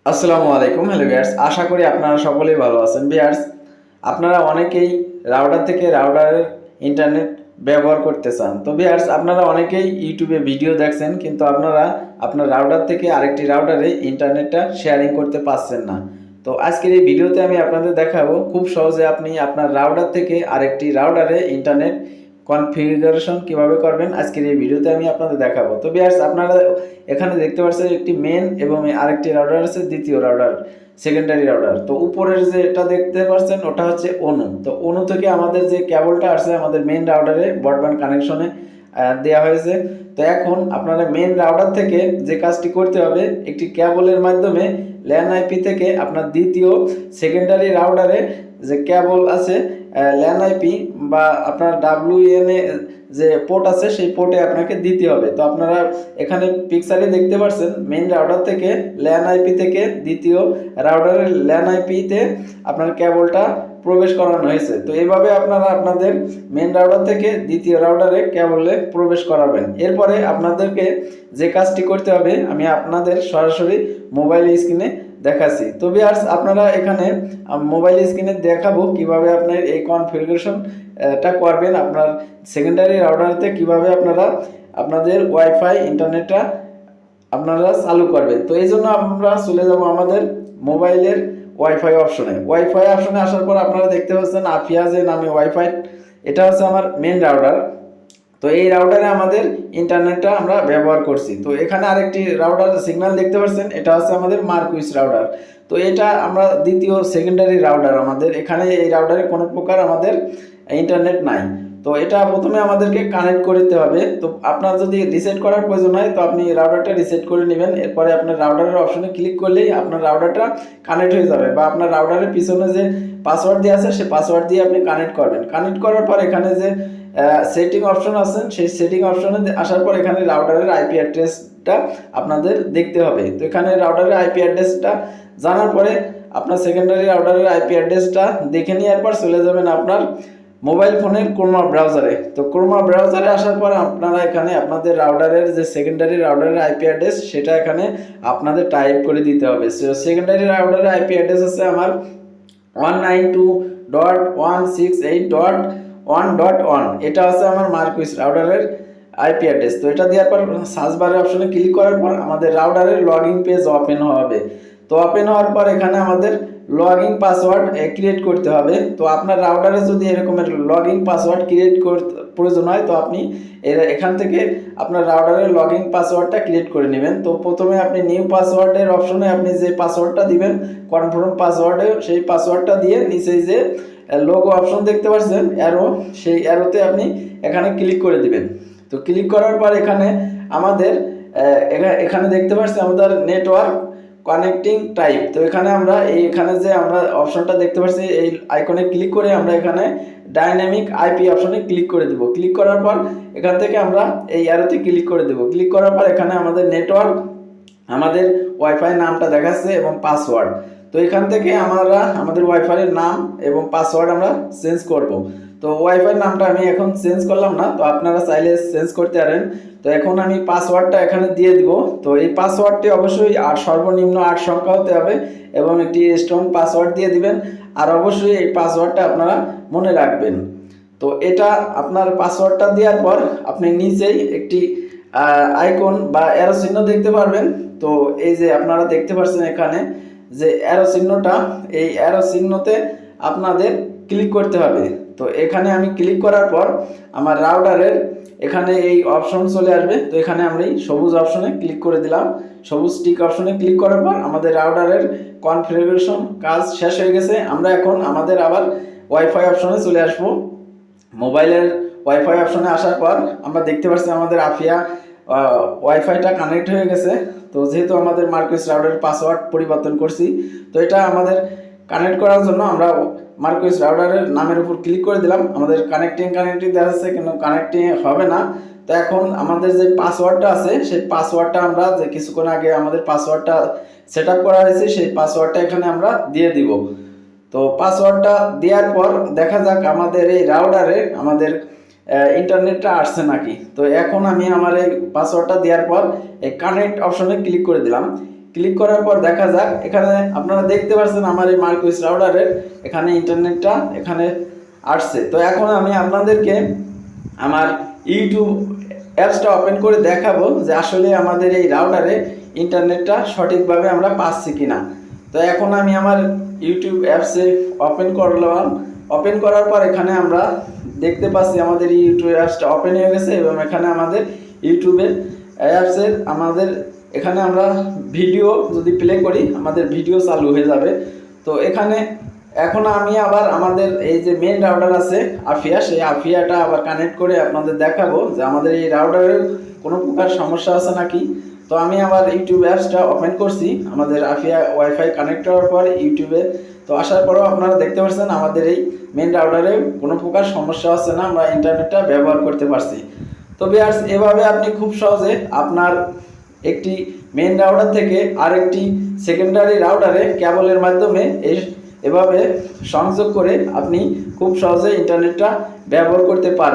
আসসালামু আলাইকুম। Hello viewers, আশা করি আপনারা সকলেই ভালো আছেন। ভিউয়ার্স, আপনারা অনেকেই রাউটার থেকে রাউটারের ইন্টারনেট ব্যবহার করতে চান। তো ভিউয়ার্স, আপনারা অনেকেই ইউটিউবে ভিডিও দেখছেন, কিন্তু আপনারা আপনার রাউটার থেকে আরেকটি রাউটারে ইন্টারনেটটা শেয়ারিং করতে পারছেন না। তো আজকের এই ভিডিওতে আমি আপনাদের দেখাবো খুব সহজে আপনি আপনার রাউটার থেকে আরেকটি রাউটারে ইন্টারনেট কনফিগারেশন কিভাবে করবেন। আজকের এই ভিডিওতে আমি আপনাদের দেখাবো। তো ভিউয়ার্স, আপনারা এখানে দেখতে পাচ্ছেন একটি মেন এবং আরেকটি রাউটার আছে, দ্বিতীয় রাউটার, সেকেন্ডারি রাউটার। তো উপরের যেটা দেখতে পাচ্ছেন ওটা হচ্ছে অনু। তো অনু থেকে আমাদের যে কেবলটা আসছে আমাদের মেন রাউটারে ব্রডব্যান্ড কানেকশনে দেওয়া হয়েছে। তো এখন আপনারা মেন রাউটার থেকে যে কাজটি করতে হবে, একটি কেবলের মাধ্যমে ল্যান আইপি থেকে আপনার দ্বিতীয় সেকেন্ডারি রাউটারে যে কেবল আছে ল্যান আইপি বা আপনার ডাব্লিউএন এ যে পোর্ট আছে সেই পোর্টে আপনাকে দিতে হবে। তো আপনারা এখানে পিকচারে দেখতে পাচ্ছেন মেইন রাউটার থেকে ল্যান আইপি থেকে দ্বিতীয় রাউটারের ল্যান আইপিতে আপনার কেবলটা প্রবেশ করানো হয়েছে। তো এইভাবে আপনারা আপনাদের মেইন রাউটার থেকে দ্বিতীয় রাউটারে কেবলে প্রবেশ করাবেন। এরপরে আপনাদেরকে যে কাজটি করতে হবে আমি আপনাদের সরাসরি মোবাইল স্ক্রিনে দেখাচ্ছি। তো ভিউয়ার্স, আপনারা এখানে মোবাইল স্ক্রিনে দেখাবো কিভাবে আপনার এই কনফিগারেশনটা করবেন। আপনার সেকেন্ডারি রাউটারতে কিভাবে আপনারা আপনাদের ওয়াইফাই ইন্টারনেটটা আপনারা চালু করবেন। তো এই জন্য আমরা চলে যাব আমাদের মোবাইলের ওয়াইফাই অপশনে। ওয়াইফাই অপশনে আসার পর আপনারা দেখতে পাচ্ছেন আফিয়া যে নামে ওয়াইফাই, এটা হচ্ছে আমার মেন রাউটার। তো এই রাউটারে আমাদের ইন্টারনেটটা আমরা ব্যবহার করছি। তো এখানে আরেকটি রাউটার সিগন্যাল দেখতে পাচ্ছেন, এটা হচ্ছে আমাদের মার্কুইস রাউটার। তো এটা আমরা দ্বিতীয় সেকেন্ডারি রাউটার, আমাদের এখানে এই রাউটারে কোনো প্রকার আমাদের ইন্টারনেট নাই। তো এটা প্রথমে আমাদেরকে কানেক্ট করতে হবে। তো আপনার যদি রিসেট করার প্রয়োজন হয় তো আপনি রাউটারটা রিসেট করে নেবেন। এরপরে আপনার রাউটারের অপশনে ক্লিক করলেই আপনার রাউটারটা কানেক্ট হয়ে যাবে, বা আপনার রাউটারের পিছনে যে পাসওয়ার্ড দিয়ে আছে সেই পাসওয়ার্ড দিয়ে আপনি কানেক্ট করবেন। কানেক্ট করার পর এখানে যে সেটিং অপশন আছে সেই সেটিং অপশনে আসার পর এখানে রাউটারের আইপি অ্যাড্রেসটা আপনাদের দেখতে হবে। তো এখানে রাউটারের আইপি অ্যাড্রেসটা জানার পরে আপনার সেকেন্ডারি রাউটারের আইপি অ্যাড্রেসটা দেখে নেওয়ার পর চলে যাবেন আপনার মোবাইল ফোনের ক্রোমা ব্রাউজারে। তো ক্রোমা ব্রাউজারে আসার পর আপনারা এখানে আপনাদের রাউটারের যে সেকেন্ডারি রাউটারের আইপি অ্যাড্রেস সেটা এখানে আপনাদের টাইপ করে দিতে হবে। সেকেন্ডারি রাউটারের আইপি অ্যাড্রেস আছে আমার 192.168.1.1। এটা হচ্ছে আমার মার্কুইস রাউটারের আইপি অ্যাড্রেস। তো এটা দেওয়ার পর সার্চ বারের অপশনে ক্লিক করার পর আমাদের রাউটারের লগইন পেজ ওপেন হবে। তো ওপেন হওয়ার পর এখানে আমাদের লগইন পাসওয়ার্ড ক্রিয়েট করতে হবে। তো আপনার রাউটারে যদি এরকমের লগইন পাসওয়ার্ড ক্রিয়েট করতে প্রয়োজন হয় তো আপনি এখান থেকে আপনার রাউটারের লগইন পাসওয়ার্ডটা ক্রিয়েট করে নেবেন। তো প্রথমে আপনি নিউ পাসওয়ার্ডের অপশনে আপনি যে পাসওয়ার্ডটা দিবেন কনফার্ম পাসওয়ার্ডে, সেই পাসওয়ার্ডটা দিয়ে নিচে যে লোগো অপশন দেখতে পাচ্ছেন অ্যারো, সেই অ্যারোতে আপনি এখানে ক্লিক করে দিবেন। তো ক্লিক করার পর এখানে আমাদের এখানে দেখতে পাচ্ছি আমাদের নেটওয়ার্ক কানেক্টিং টাইপ। তো এখানে আমরা এখানে যে আমরা অপশনটা দেখতে পাচ্ছি এই আইকনে ক্লিক করে আমরা এখানে ডাইনামিক আইপি অপশনে ক্লিক করে দেব। ক্লিক করার পর এখান থেকে আমরা এই অ্যারোতে ক্লিক করে দেব। ক্লিক করার পর এখানে আমাদের নেটওয়ার্ক, আমাদের ওয়াইফাই নামটা দেখাচ্ছে এবং পাসওয়ার্ড। তো এখান থেকে আমরা আমাদের ওয়াইফাইয়ের নাম এবং পাসওয়ার্ড আমরা চেঞ্জ করব। তো ওয়াইফাই নামটা আমি এখন চেঞ্জ করলাম না, তো আপনারা চাইলে চেঞ্জ করতে পারেন। তো এখন আমি পাসওয়ার্ডটা এখানে দিয়ে দিব। তো এই পাসওয়ার্ডটি অবশ্যই সর্বনিম্ন 8 সংখ্যা হতে হবে এবং একটি স্ট্রং পাসওয়ার্ড দিয়ে দিবেন। আর অবশ্যই এই পাসওয়ার্ডটা আপনারা মনে রাখবেন। তো এটা আপনার পাসওয়ার্ডটা দেওয়ার পর আপনি নিচেই একটি আইকন বা অ্যারো চিহ্ন দেখতে পারবেন। তো এই যে আপনারা দেখতে পাচ্ছেন এখানে যে অ্যারো চিহ্নটা, এই অ্যারো চিহ্নতে আপনাদের ক্লিক করতে হবে। তো এখানে আমি ক্লিক করার পর আমার রাউটারের এখানে এই অপশন চলে আসবে। তো এখানে আমরা এই সবুজ অপশনে ক্লিক করে দিলাম। সবুজ টিক অপশনে ক্লিক করার পর আমাদের রাউটারের কনফিগারেশন কাজ শেষ হয়ে গেছে। আমরা এখন আমাদের আবার ওয়াইফাই অপশনে চলে আসব। মোবাইলের ওয়াইফাই অপশনে আসার পর আমরা দেখতে পাচ্ছি আমাদের আফিয়া ওয়াইফাইটা কানেক্ট হয়ে গেছে। তো যেহেতু আমাদের মার্কুইস রাউটারের পাসওয়ার্ড পরিবর্তন করছি, তো এটা আমাদের কানেক্ট করার জন্য আমরা মার্কুইস রাউটারের নামের উপর ক্লিক করে দিলাম। আমাদের কানেক্টিং দেখা যাচ্ছে কিন্তু কানেক্টিং হবে না। তো এখন আমাদের যে পাসওয়ার্ডটা আছে সেই পাসওয়ার্ডটা আমরা যে কিছুক্ষণ আগে আমাদের পাসওয়ার্ডটা সেট আপ করা হয়েছে সেই পাসওয়ার্ডটা এখানে আমরা দিয়ে দিব। তো পাসওয়ার্ডটা দেওয়ার পর দেখা যাক আমাদের এই রাউটারে আমাদের ইন্টারনেটটা আসছে নাকি। তো এখন আমি আমার এই পাসওয়ার্ডটা দেওয়ার পর এই কানেক্ট অপশনে ক্লিক করে দিলাম। ক্লিক করার পর দেখা যাক, এখানে আপনারা দেখতে পাচ্ছেন আমার এই মার্কুইস রাউটারের এখানে ইন্টারনেটটা এখানে আসছে। তো এখন আমি আপনাদেরকে আমার ইউটিউব অ্যাপসটা ওপেন করে দেখাবো যে আসলে আমাদের এই রাউটারে ইন্টারনেটটা সঠিকভাবে আমরা পাচ্ছি কিনা। তো এখন আমি আমার ইউটিউব অ্যাপসে ওপেন করলাম। ওপেন করার পর এখানে আমরা দেখতে পাচ্ছি আমাদের ইউটিউব অ্যাপসটা ওপেন হয়ে গেছে এবং এখানে আমাদের ইউটিউবের অ্যাপসের আমাদের এখানে আমরা ভিডিও যদি প্লে করি আমাদের ভিডিও চালু হয়ে যাবে। তো এখানে এখন আমি আবার আমাদের এই যে মেইন রাউটার আছে আফিয়া, সেই আফিয়াটা আবার কানেক্ট করে আপনাদের দেখাবো যে আমাদের এই রাউটারের কোনো প্রকার সমস্যা আছে নাকি। তো আমি আবার ইউটিউব অ্যাপসটা ওপেন করছি আমাদের আফিয়া ওয়াইফাই কানেক্ট হওয়ার পর ইউটিউবে। তো আসার পরেও আপনারা দেখতে পাচ্ছেন আমাদের এই মেইন রাউটারে কোনো প্রকার সমস্যা হচ্ছে না, আমরা ইন্টারনেটটা ব্যবহার করতে পারছি। তো ভিউয়ার্স, এভাবে আপনি খুব সহজে আপনার একটি মেইন রাউটার থেকে আরেকটি সেকেন্ডারি রাউটারে কেবলের মাধ্যমে এভাবে সংযোগ করে আপনি খুব সহজে ইন্টারনেটটা ব্যবহার করতে পারবেন।